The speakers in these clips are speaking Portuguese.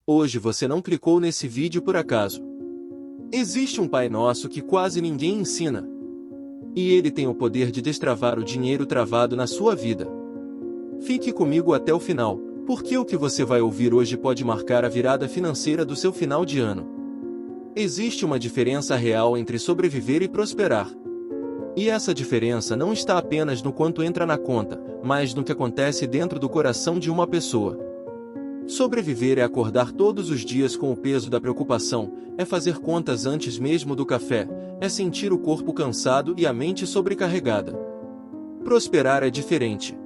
Hoje você não clicou nesse vídeo por acaso. Existe um Pai Nosso que quase ninguém ensina. E ele tem o poder de destravar o dinheiro travado na sua vida. Fique comigo até o final, porque o que você vai ouvir hoje pode marcar a virada financeira do seu final de ano. Existe uma diferença real entre sobreviver e prosperar. E essa diferença não está apenas no quanto entra na conta, mas no que acontece dentro do coração de uma pessoa. Sobreviver é acordar todos os dias com o peso da preocupação, é fazer contas antes mesmo do café, é sentir o corpo cansado e a mente sobrecarregada. Prosperar é diferente.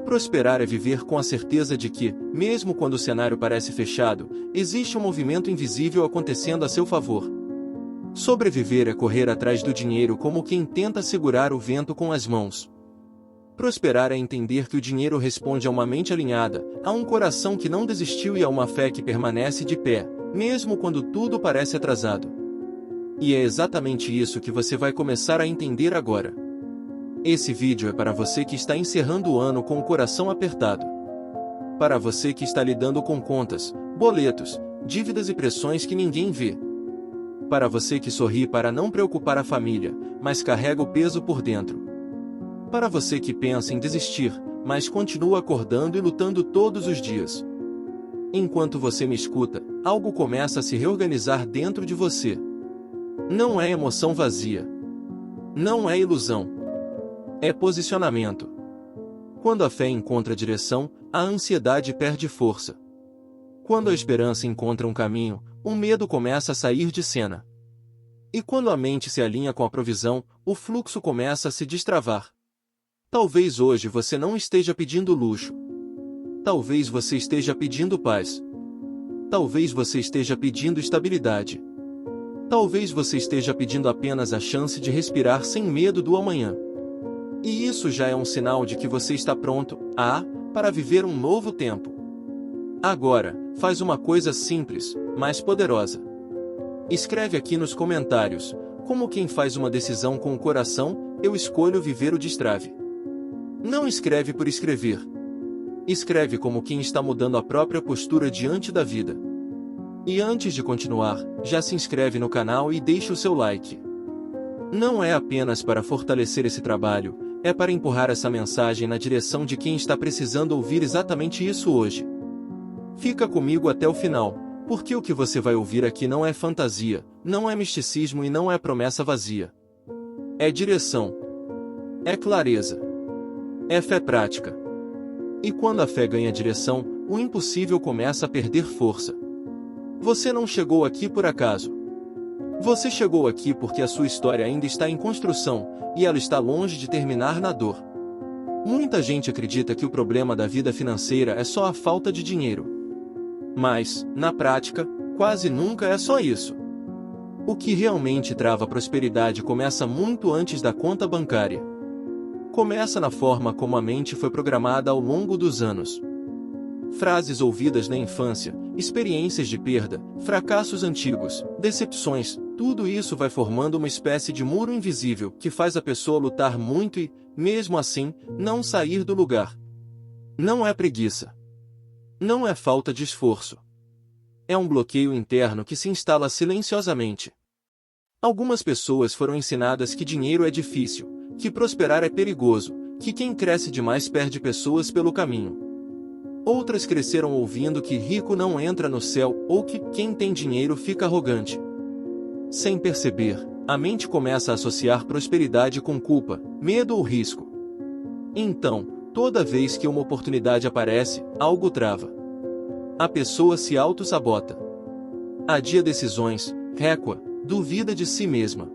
Prosperar é viver com a certeza de que, mesmo quando o cenário parece fechado, existe um movimento invisível acontecendo a seu favor. Sobreviver é correr atrás do dinheiro como quem tenta segurar o vento com as mãos. Prosperar é entender que o dinheiro responde a uma mente alinhada, a um coração que não desistiu e a uma fé que permanece de pé, mesmo quando tudo parece atrasado. E é exatamente isso que você vai começar a entender agora. Esse vídeo é para você que está encerrando o ano com o coração apertado. Para você que está lidando com contas, boletos, dívidas e pressões que ninguém vê. Para você que sorri para não preocupar a família, mas carrega o peso por dentro. Para você que pensa em desistir, mas continua acordando e lutando todos os dias. Enquanto você me escuta, algo começa a se reorganizar dentro de você. Não é emoção vazia. Não é ilusão. É posicionamento. Quando a fé encontra direção, a ansiedade perde força. Quando a esperança encontra um caminho, o medo começa a sair de cena. E quando a mente se alinha com a provisão, o fluxo começa a se destravar. Talvez hoje você não esteja pedindo luxo. Talvez você esteja pedindo paz. Talvez você esteja pedindo estabilidade. Talvez você esteja pedindo apenas a chance de respirar sem medo do amanhã. E isso já é um sinal de que você está pronto, para viver um novo tempo. Agora, faz uma coisa simples, mas poderosa. Escreve aqui nos comentários, como quem faz uma decisão com o coração, eu escolho viver o destrave. Não escreve por escrever. Escreve como quem está mudando a própria postura diante da vida. E antes de continuar, já se inscreve no canal e deixa o seu like. Não é apenas para fortalecer esse trabalho, é para empurrar essa mensagem na direção de quem está precisando ouvir exatamente isso hoje. Fica comigo até o final, porque o que você vai ouvir aqui não é fantasia, não é misticismo e não é promessa vazia. É direção. É clareza. É fé prática. E quando a fé ganha direção, o impossível começa a perder força. Você não chegou aqui por acaso. Você chegou aqui porque a sua história ainda está em construção, e ela está longe de terminar na dor. Muita gente acredita que o problema da vida financeira é só a falta de dinheiro. Mas, na prática, quase nunca é só isso. O que realmente trava a prosperidade começa muito antes da conta bancária. Começa na forma como a mente foi programada ao longo dos anos. Frases ouvidas na infância, experiências de perda, fracassos antigos, decepções, tudo isso vai formando uma espécie de muro invisível que faz a pessoa lutar muito e, mesmo assim, não sair do lugar. Não é preguiça. Não é falta de esforço. É um bloqueio interno que se instala silenciosamente. Algumas pessoas foram ensinadas que dinheiro é difícil, que prosperar é perigoso, que quem cresce demais perde pessoas pelo caminho. Outras cresceram ouvindo que rico não entra no céu ou que quem tem dinheiro fica arrogante. Sem perceber, a mente começa a associar prosperidade com culpa, medo ou risco. Então, toda vez que uma oportunidade aparece, algo trava. A pessoa se auto-sabota. Adia decisões, recua, duvida de si mesma.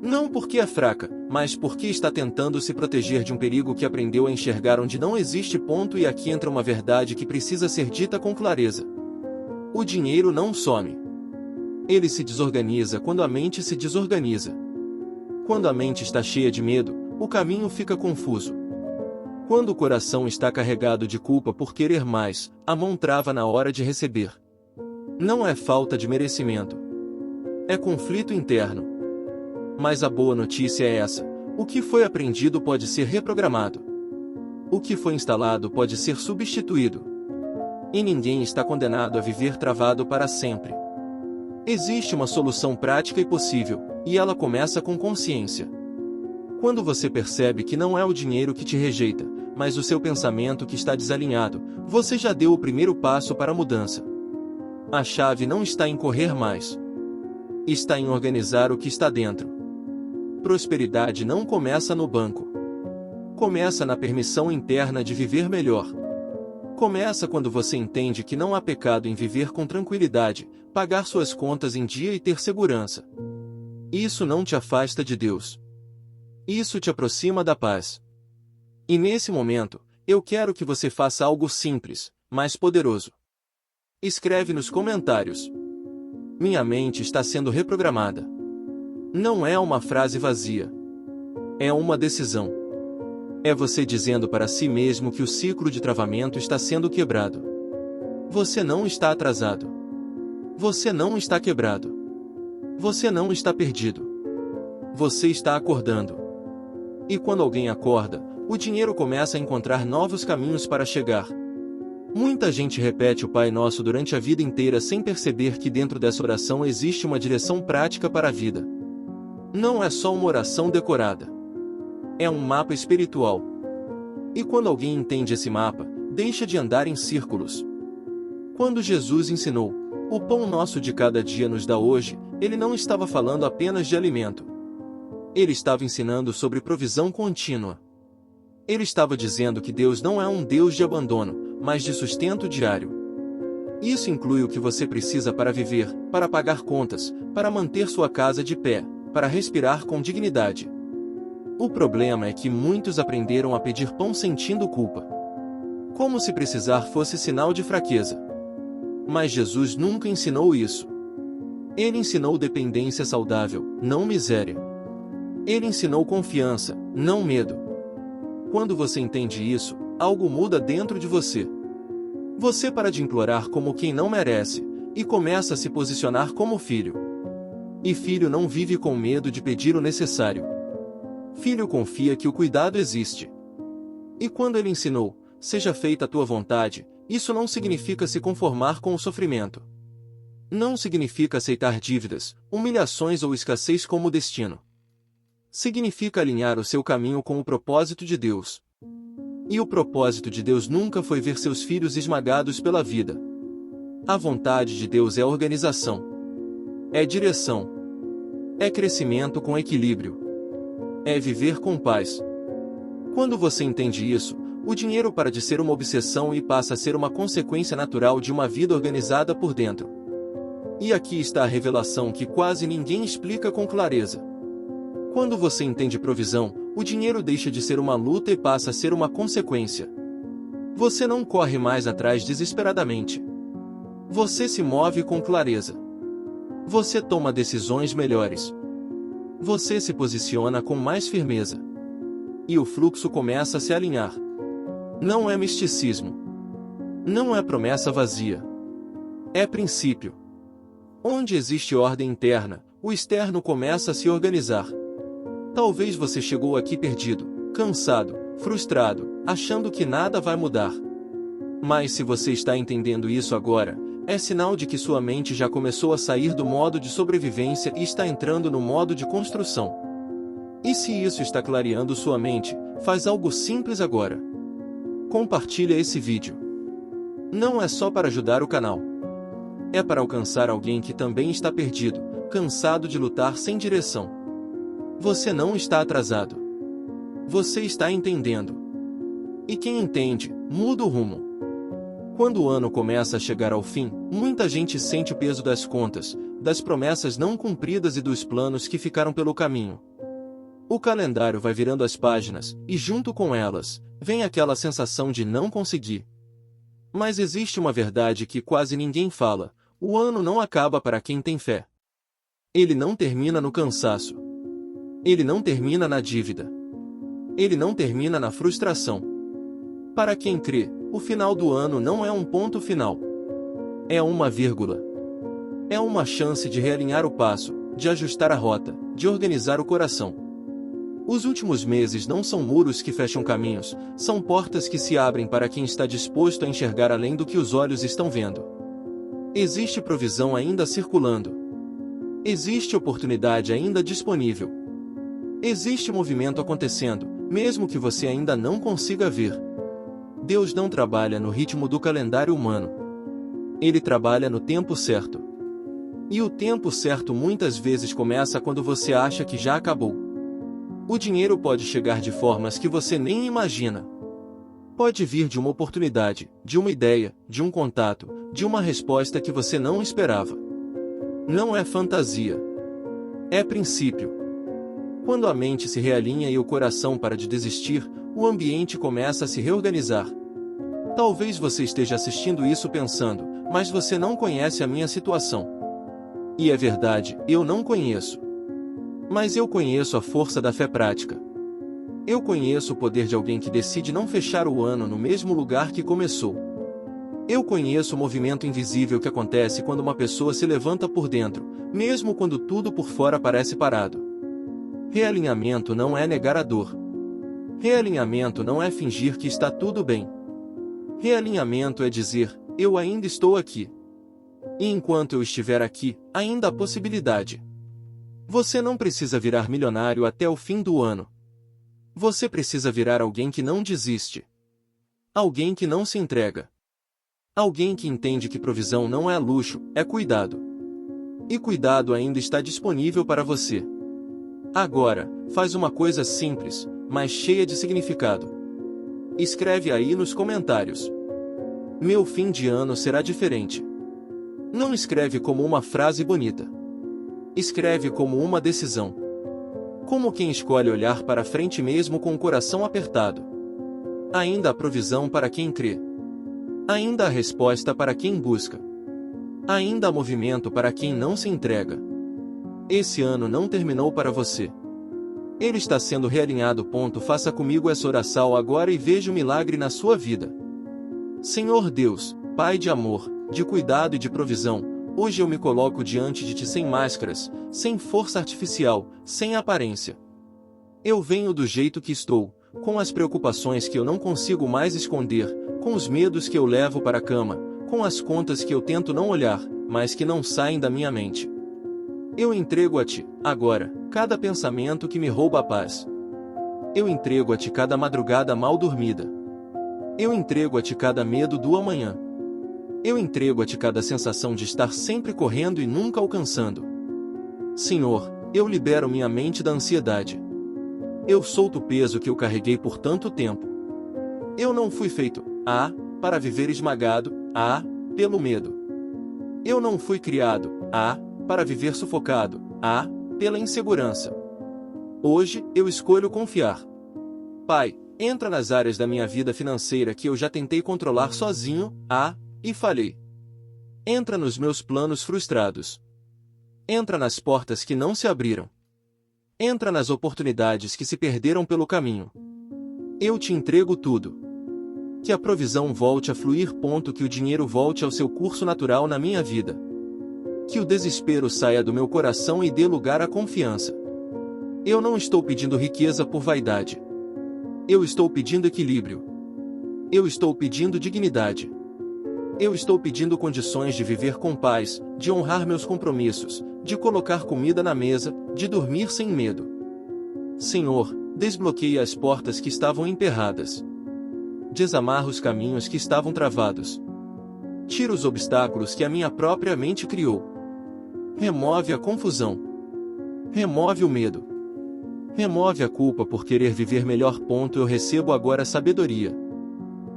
Não porque é fraca, mas porque está tentando se proteger de um perigo que aprendeu a enxergar onde não existe ponto, e aqui entra uma verdade que precisa ser dita com clareza. O dinheiro não some. Ele se desorganiza quando a mente se desorganiza. Quando a mente está cheia de medo, o caminho fica confuso. Quando o coração está carregado de culpa por querer mais, a mão trava na hora de receber. Não é falta de merecimento. É conflito interno. Mas a boa notícia é essa: o que foi aprendido pode ser reprogramado. O que foi instalado pode ser substituído. E ninguém está condenado a viver travado para sempre. Existe uma solução prática e possível, e ela começa com consciência. Quando você percebe que não é o dinheiro que te rejeita, mas o seu pensamento que está desalinhado, você já deu o primeiro passo para a mudança. A chave não está em correr mais. Está em organizar o que está dentro. Prosperidade não começa no banco. Começa na permissão interna de viver melhor. Começa quando você entende que não há pecado em viver com tranquilidade, pagar suas contas em dia e ter segurança. Isso não te afasta de Deus. Isso te aproxima da paz. E nesse momento, eu quero que você faça algo simples, mas poderoso. Escreve nos comentários: minha mente está sendo reprogramada. Não é uma frase vazia. É uma decisão. É você dizendo para si mesmo que o ciclo de travamento está sendo quebrado. Você não está atrasado. Você não está quebrado. Você não está perdido. Você está acordando. E quando alguém acorda, o dinheiro começa a encontrar novos caminhos para chegar. Muita gente repete o Pai Nosso durante a vida inteira sem perceber que dentro dessa oração existe uma direção prática para a vida. Não é só uma oração decorada. É um mapa espiritual. E quando alguém entende esse mapa, deixa de andar em círculos. Quando Jesus ensinou: o pão nosso de cada dia nos dá hoje, ele não estava falando apenas de alimento. Ele estava ensinando sobre provisão contínua. Ele estava dizendo que Deus não é um Deus de abandono, mas de sustento diário. Isso inclui o que você precisa para viver, para pagar contas, para manter sua casa de pé, para respirar com dignidade. O problema é que muitos aprenderam a pedir pão sentindo culpa. Como se precisar fosse sinal de fraqueza. Mas Jesus nunca ensinou isso. Ele ensinou dependência saudável, não miséria. Ele ensinou confiança, não medo. Quando você entende isso, algo muda dentro de você. Você para de implorar como quem não merece, e começa a se posicionar como filho. E filho não vive com medo de pedir o necessário. Filho confia que o cuidado existe. E quando ele ensinou: seja feita a tua vontade, isso não significa se conformar com o sofrimento. Não significa aceitar dívidas, humilhações ou escassez como destino. Significa alinhar o seu caminho com o propósito de Deus. E o propósito de Deus nunca foi ver seus filhos esmagados pela vida. A vontade de Deus é organização. É direção. É crescimento com equilíbrio. É viver com paz. Quando você entende isso, o dinheiro para de ser uma obsessão e passa a ser uma consequência natural de uma vida organizada por dentro. E aqui está a revelação que quase ninguém explica com clareza. Quando você entende provisão, o dinheiro deixa de ser uma luta e passa a ser uma consequência. Você não corre mais atrás desesperadamente. Você se move com clareza. Você toma decisões melhores. Você se posiciona com mais firmeza. E o fluxo começa a se alinhar. Não é misticismo. Não é promessa vazia. É princípio. Onde existe ordem interna, o externo começa a se organizar. Talvez você chegou aqui perdido, cansado, frustrado, achando que nada vai mudar. Mas se você está entendendo isso agora, é sinal de que sua mente já começou a sair do modo de sobrevivência e está entrando no modo de construção. E se isso está clareando sua mente, faz algo simples agora. Compartilha esse vídeo. Não é só para ajudar o canal. É para alcançar alguém que também está perdido, cansado de lutar sem direção. Você não está atrasado. Você está entendendo. E quem entende, muda o rumo. Quando o ano começa a chegar ao fim, muita gente sente o peso das contas, das promessas não cumpridas e dos planos que ficaram pelo caminho. O calendário vai virando as páginas, e junto com elas, vem aquela sensação de não conseguir. Mas existe uma verdade que quase ninguém fala: o ano não acaba para quem tem fé. Ele não termina no cansaço. Ele não termina na dívida. Ele não termina na frustração. Para quem crê, o final do ano não é um ponto final. É uma vírgula. É uma chance de realinhar o passo, de ajustar a rota, de organizar o coração. Os últimos meses não são muros que fecham caminhos, são portas que se abrem para quem está disposto a enxergar além do que os olhos estão vendo. Existe provisão ainda circulando. Existe oportunidade ainda disponível. Existe movimento acontecendo, mesmo que você ainda não consiga ver. Deus não trabalha no ritmo do calendário humano. Ele trabalha no tempo certo. E o tempo certo muitas vezes começa quando você acha que já acabou. O dinheiro pode chegar de formas que você nem imagina. Pode vir de uma oportunidade, de uma ideia, de um contato, de uma resposta que você não esperava. Não é fantasia. É princípio. Quando a mente se realinha e o coração para de desistir, o ambiente começa a se reorganizar. Talvez você esteja assistindo isso pensando, mas você não conhece a minha situação. E é verdade, eu não conheço. Mas eu conheço a força da fé prática. Eu conheço o poder de alguém que decide não fechar o ano no mesmo lugar que começou. Eu conheço o movimento invisível que acontece quando uma pessoa se levanta por dentro, mesmo quando tudo por fora parece parado. Realinhamento não é negar a dor. Realinhamento não é fingir que está tudo bem. Realinhamento é dizer, eu ainda estou aqui. E enquanto eu estiver aqui, ainda há possibilidade. Você não precisa virar milionário até o fim do ano. Você precisa virar alguém que não desiste. Alguém que não se entrega. Alguém que entende que provisão não é luxo, é cuidado. E cuidado ainda está disponível para você. Agora, faz uma coisa simples, mas cheia de significado. Escreve aí nos comentários. Meu fim de ano será diferente. Não escreve como uma frase bonita. Escreve como uma decisão. Como quem escolhe olhar para frente mesmo com o coração apertado. Ainda há provisão para quem crê. Ainda há resposta para quem busca. Ainda há movimento para quem não se entrega. Esse ano não terminou para você. Ele está sendo realinhado. Faça comigo essa oração agora e veja o milagre na sua vida. Senhor Deus, Pai de amor, de cuidado e de provisão, hoje eu me coloco diante de Ti sem máscaras, sem força artificial, sem aparência. Eu venho do jeito que estou, com as preocupações que eu não consigo mais esconder, com os medos que eu levo para a cama, com as contas que eu tento não olhar, mas que não saem da minha mente. Eu entrego a Ti, agora, cada pensamento que me rouba a paz. Eu entrego a Ti cada madrugada mal dormida. Eu entrego a Ti cada medo do amanhã. Eu entrego a Ti cada sensação de estar sempre correndo e nunca alcançando. Senhor, eu libero minha mente da ansiedade. Eu solto o peso que eu carreguei por tanto tempo. Eu não fui feito, para viver esmagado, pelo medo. Eu não fui criado, para viver sufocado, pela insegurança. Hoje, eu escolho confiar. Pai, entra nas áreas da minha vida financeira que eu já tentei controlar sozinho, e falhei. Entra nos meus planos frustrados. Entra nas portas que não se abriram. Entra nas oportunidades que se perderam pelo caminho. Eu Te entrego tudo. Que a provisão volte a fluir. Que o dinheiro volte ao seu curso natural na minha vida. Que o desespero saia do meu coração e dê lugar à confiança. Eu não estou pedindo riqueza por vaidade. Eu estou pedindo equilíbrio. Eu estou pedindo dignidade. Eu estou pedindo condições de viver com paz, de honrar meus compromissos, de colocar comida na mesa, de dormir sem medo. Senhor, desbloqueie as portas que estavam emperradas. Desamarra os caminhos que estavam travados. Tira os obstáculos que a minha própria mente criou. Remove a confusão. Remove o medo. Remove a culpa por querer viver melhor. Eu recebo agora sabedoria.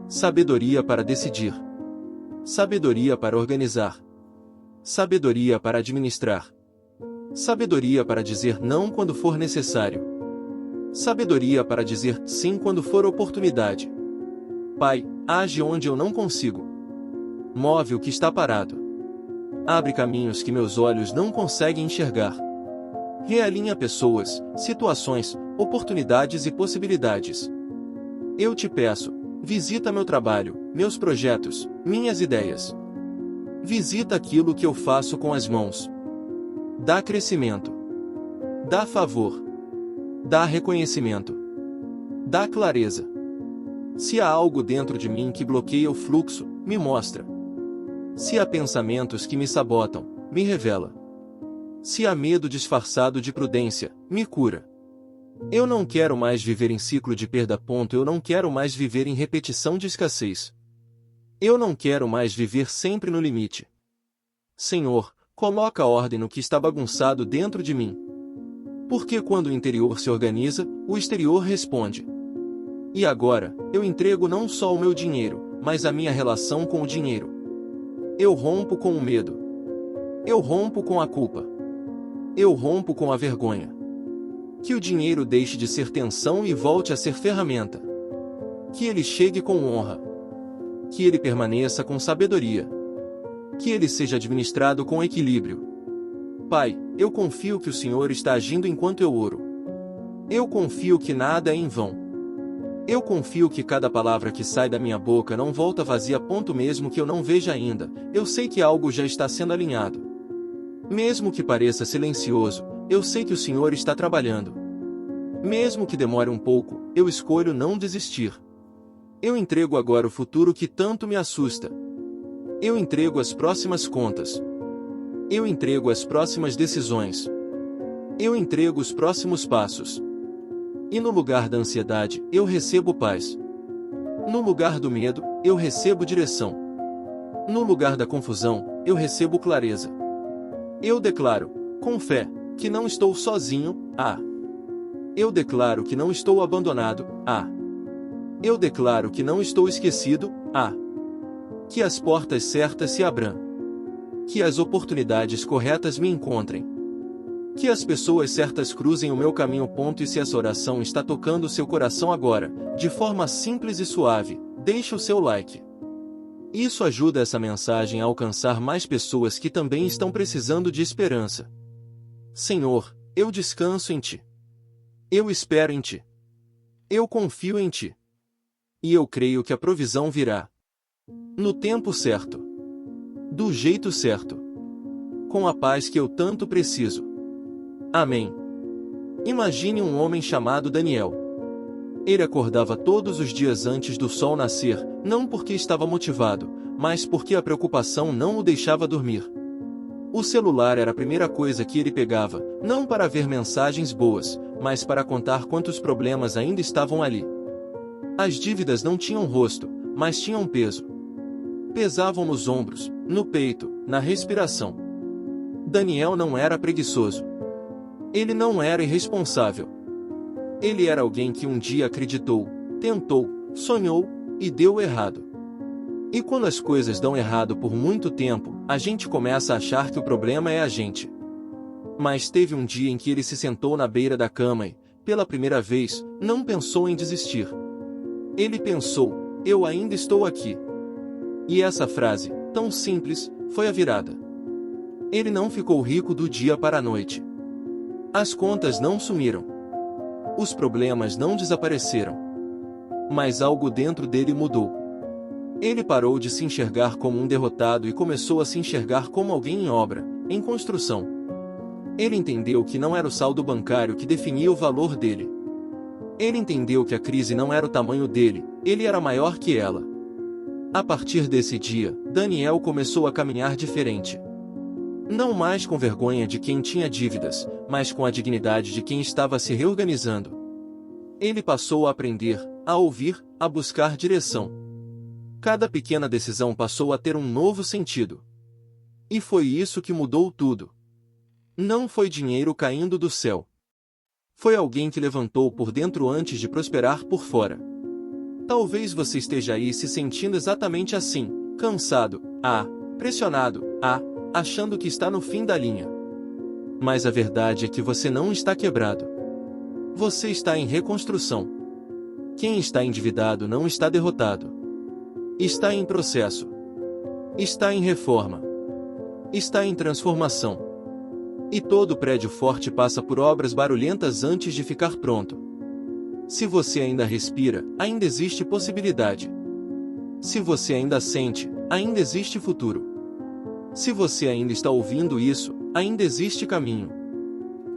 Sabedoria para decidir. Sabedoria para organizar. Sabedoria para administrar. Sabedoria para dizer não quando for necessário. Sabedoria para dizer sim quando for oportunidade. Pai, age onde eu não consigo. Move o que está parado. Abre caminhos que meus olhos não conseguem enxergar. Realinha pessoas, situações, oportunidades e possibilidades. Eu Te peço, visita meu trabalho, meus projetos, minhas ideias. Visita aquilo que eu faço com as mãos. Dá crescimento. Dá favor. Dá reconhecimento. Dá clareza. Se há algo dentro de mim que bloqueia o fluxo, me mostra. Se há pensamentos que me sabotam, me revela. Se há medo disfarçado de prudência, me cura. Eu não quero mais viver em ciclo de perda. Eu não quero mais viver em repetição de escassez. Eu não quero mais viver sempre no limite. Senhor, coloca ordem no que está bagunçado dentro de mim. Porque quando o interior se organiza, o exterior responde. E agora, eu entrego não só o meu dinheiro, mas a minha relação com o dinheiro. Eu rompo com o medo. Eu rompo com a culpa. Eu rompo com a vergonha. Que o dinheiro deixe de ser tensão e volte a ser ferramenta. Que ele chegue com honra. Que ele permaneça com sabedoria. Que ele seja administrado com equilíbrio. Pai, eu confio que o Senhor está agindo enquanto eu oro. Eu confio que nada é em vão. Eu confio que cada palavra que sai da minha boca não volta vazia. Mesmo que eu não veja ainda, eu sei que algo já está sendo alinhado. Mesmo que pareça silencioso, eu sei que o Senhor está trabalhando. Mesmo que demore um pouco, eu escolho não desistir. Eu entrego agora o futuro que tanto me assusta. Eu entrego as próximas contas. Eu entrego as próximas decisões. Eu entrego os próximos passos. E no lugar da ansiedade, eu recebo paz. No lugar do medo, eu recebo direção. No lugar da confusão, eu recebo clareza. Eu declaro, com fé, que não estou sozinho. Eu declaro que não estou abandonado. Eu declaro que não estou esquecido. Que as portas certas se abram. Que as oportunidades corretas me encontrem. Que as pessoas certas cruzem o meu caminho. E se essa oração está tocando o seu coração agora, de forma simples e suave, deixe o seu like. Isso ajuda essa mensagem a alcançar mais pessoas que também estão precisando de esperança. Senhor, eu descanso em Ti. Eu espero em Ti. Eu confio em Ti. E eu creio que a provisão virá. No tempo certo. Do jeito certo. Com a paz que eu tanto preciso. Amém. Imagine um homem chamado Daniel. Ele acordava todos os dias antes do sol nascer, não porque estava motivado, mas porque a preocupação não o deixava dormir. O celular era a primeira coisa que ele pegava, não para ver mensagens boas, mas para contar quantos problemas ainda estavam ali. As dívidas não tinham rosto, mas tinham peso. Pesavam nos ombros, no peito, na respiração. Daniel não era preguiçoso. Ele não era irresponsável. Ele era alguém que um dia acreditou, tentou, sonhou e deu errado. E quando as coisas dão errado por muito tempo, a gente começa a achar que o problema é a gente. Mas teve um dia em que ele se sentou na beira da cama e, pela primeira vez, não pensou em desistir. Ele pensou: eu ainda estou aqui. E essa frase, tão simples, foi a virada. Ele não ficou rico do dia para a noite. As contas não sumiram. Os problemas não desapareceram. Mas algo dentro dele mudou. Ele parou de se enxergar como um derrotado e começou a se enxergar como alguém em obra, em construção. Ele entendeu que não era o saldo bancário que definia o valor dele. Ele entendeu que a crise não era o tamanho dele, ele era maior que ela. A partir desse dia, Daniel começou a caminhar diferente. Não mais com vergonha de quem tinha dívidas, mas com a dignidade de quem estava se reorganizando. Ele passou a aprender, a ouvir, a buscar direção. Cada pequena decisão passou a ter um novo sentido. E foi isso que mudou tudo. Não foi dinheiro caindo do céu. Foi alguém que levantou por dentro antes de prosperar por fora. Talvez você esteja aí se sentindo exatamente assim, cansado, pressionado, achando que está no fim da linha. Mas a verdade é que você não está quebrado. Você está em reconstrução. Quem está endividado não está derrotado. Está em processo. Está em reforma. Está em transformação. E todo prédio forte passa por obras barulhentas antes de ficar pronto. Se você ainda respira, ainda existe possibilidade. Se você ainda sente, ainda existe futuro. Se você ainda está ouvindo isso, ainda existe caminho.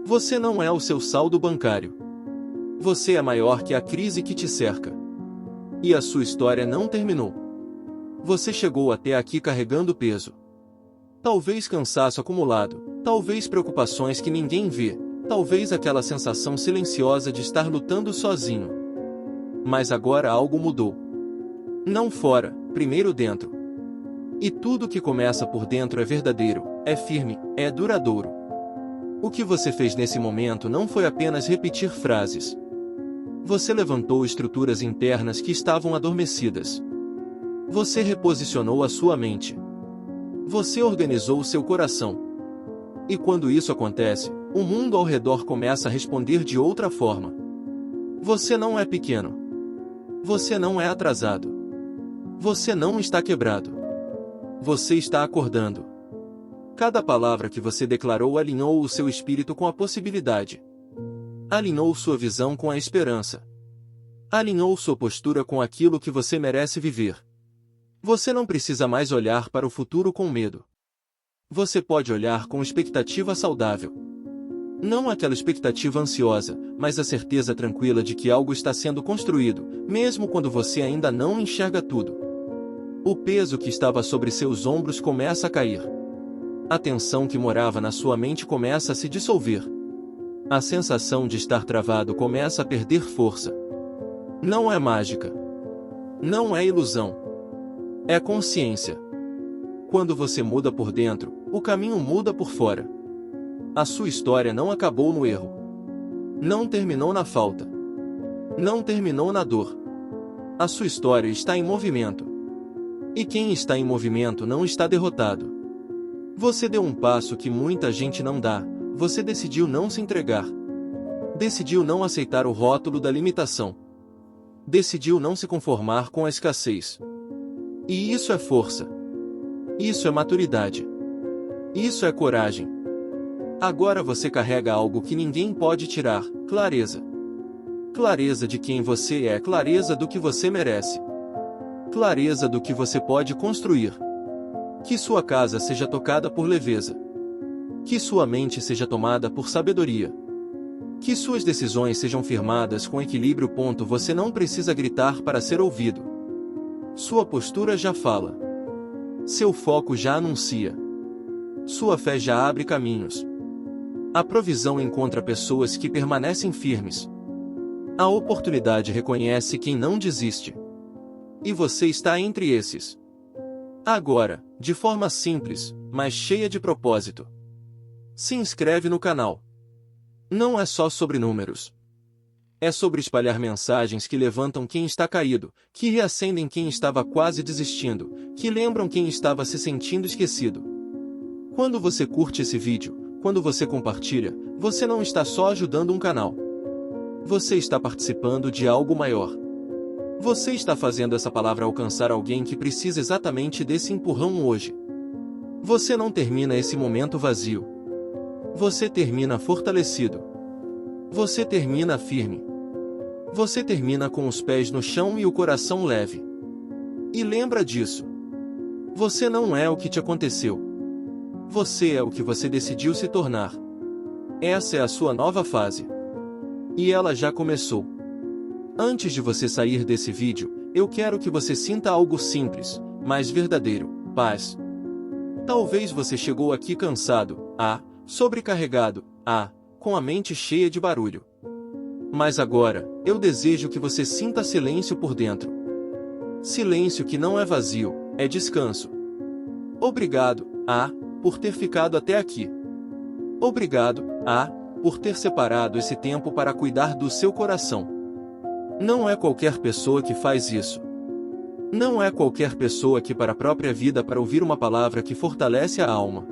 Você não é o seu saldo bancário. Você é maior que a crise que te cerca. E a sua história não terminou. Você chegou até aqui carregando peso. Talvez cansaço acumulado, talvez preocupações que ninguém vê, talvez aquela sensação silenciosa de estar lutando sozinho. Mas agora algo mudou. Não fora, primeiro dentro. E tudo que começa por dentro é verdadeiro, é firme, é duradouro. O que você fez nesse momento não foi apenas repetir frases. Você levantou estruturas internas que estavam adormecidas. Você reposicionou a sua mente. Você organizou o seu coração. E quando isso acontece, o mundo ao redor começa a responder de outra forma. Você não é pequeno. Você não é atrasado. Você não está quebrado. Você está acordando. Cada palavra que você declarou alinhou o seu espírito com a possibilidade. Alinhou sua visão com a esperança. Alinhou sua postura com aquilo que você merece viver. Você não precisa mais olhar para o futuro com medo. Você pode olhar com expectativa saudável. Não aquela expectativa ansiosa, mas a certeza tranquila de que algo está sendo construído, mesmo quando você ainda não enxerga tudo. O peso que estava sobre seus ombros começa a cair. A tensão que morava na sua mente começa a se dissolver. A sensação de estar travado começa a perder força. Não é mágica. Não é ilusão. É consciência. Quando você muda por dentro, o caminho muda por fora. A sua história não acabou no erro. Não terminou na falta. Não terminou na dor. A sua história está em movimento. E quem está em movimento não está derrotado. Você deu um passo que muita gente não dá. Você decidiu não se entregar. Decidiu não aceitar o rótulo da limitação. Decidiu não se conformar com a escassez. E isso é força. Isso é maturidade. Isso é coragem. Agora você carrega algo que ninguém pode tirar: clareza. Clareza de quem você é, clareza do que você merece. Clareza do que você pode construir. Que sua casa seja tocada por leveza. Que sua mente seja tomada por sabedoria. Que suas decisões sejam firmadas com equilíbrio. Você não precisa gritar para ser ouvido. Sua postura já fala. Seu foco já anuncia. Sua fé já abre caminhos. A provisão encontra pessoas que permanecem firmes. A oportunidade reconhece quem não desiste. E você está entre esses. Agora, de forma simples, mas cheia de propósito. Se inscreve no canal. Não é só sobre números. É sobre espalhar mensagens que levantam quem está caído, que reacendem quem estava quase desistindo, que lembram quem estava se sentindo esquecido. Quando você curte esse vídeo, quando você compartilha, você não está só ajudando um canal. Você está participando de algo maior. Você está fazendo essa palavra alcançar alguém que precisa exatamente desse empurrão hoje. Você não termina esse momento vazio. Você termina fortalecido. Você termina firme. Você termina com os pés no chão e o coração leve. E lembra disso. Você não é o que te aconteceu. Você é o que você decidiu se tornar. Essa é a sua nova fase. E ela já começou. Antes de você sair desse vídeo, eu quero que você sinta algo simples, mas verdadeiro: paz. Talvez você chegou aqui cansado, sobrecarregado, com a mente cheia de barulho. Mas agora, eu desejo que você sinta silêncio por dentro. Silêncio que não é vazio, é descanso. Obrigado, por ter ficado até aqui. Obrigado, por ter separado esse tempo para cuidar do seu coração. Não é qualquer pessoa que faz isso. Não é qualquer pessoa que para a própria vida para ouvir uma palavra que fortalece a alma.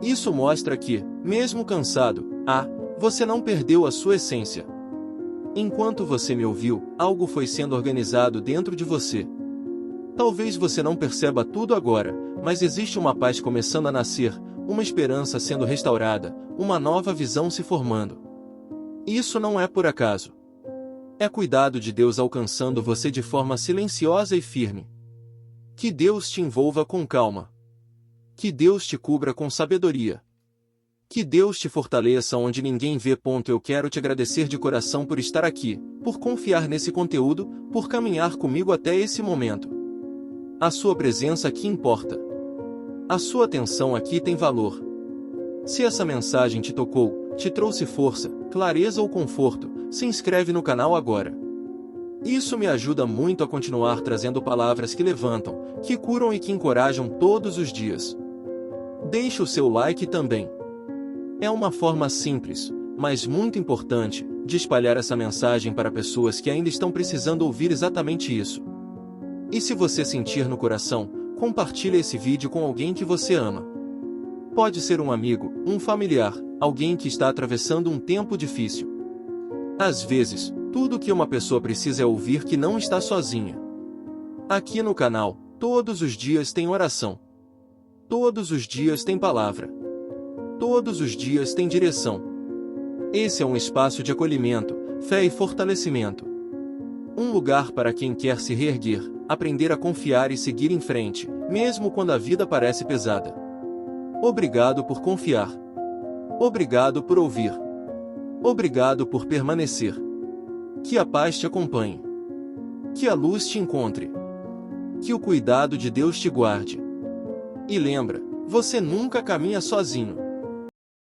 Isso mostra que, mesmo cansado, você não perdeu a sua essência. Enquanto você me ouviu, algo foi sendo organizado dentro de você. Talvez você não perceba tudo agora, mas existe uma paz começando a nascer, uma esperança sendo restaurada, uma nova visão se formando. Isso não é por acaso. É cuidado de Deus alcançando você de forma silenciosa e firme. Que Deus te envolva com calma. Que Deus te cubra com sabedoria. Que Deus te fortaleça onde ninguém vê. Eu quero te agradecer de coração por estar aqui, por confiar nesse conteúdo, por caminhar comigo até esse momento. A sua presença aqui importa. A sua atenção aqui tem valor. Se essa mensagem te tocou, te trouxe força, clareza ou conforto, se inscreve no canal agora. Isso me ajuda muito a continuar trazendo palavras que levantam, que curam e que encorajam todos os dias. Deixe o seu like também. É uma forma simples, mas muito importante, de espalhar essa mensagem para pessoas que ainda estão precisando ouvir exatamente isso. E se você sentir no coração, compartilhe esse vídeo com alguém que você ama. Pode ser um amigo, um familiar, alguém que está atravessando um tempo difícil. Às vezes, tudo o que uma pessoa precisa é ouvir que não está sozinha. Aqui no canal, todos os dias tem oração. Todos os dias tem palavra. Todos os dias tem direção. Esse é um espaço de acolhimento, fé e fortalecimento. Um lugar para quem quer se reerguer, aprender a confiar e seguir em frente, mesmo quando a vida parece pesada. Obrigado por confiar. Obrigado por ouvir. Obrigado por permanecer. Que a paz te acompanhe. Que a luz te encontre. Que o cuidado de Deus te guarde. E lembra, você nunca caminha sozinho.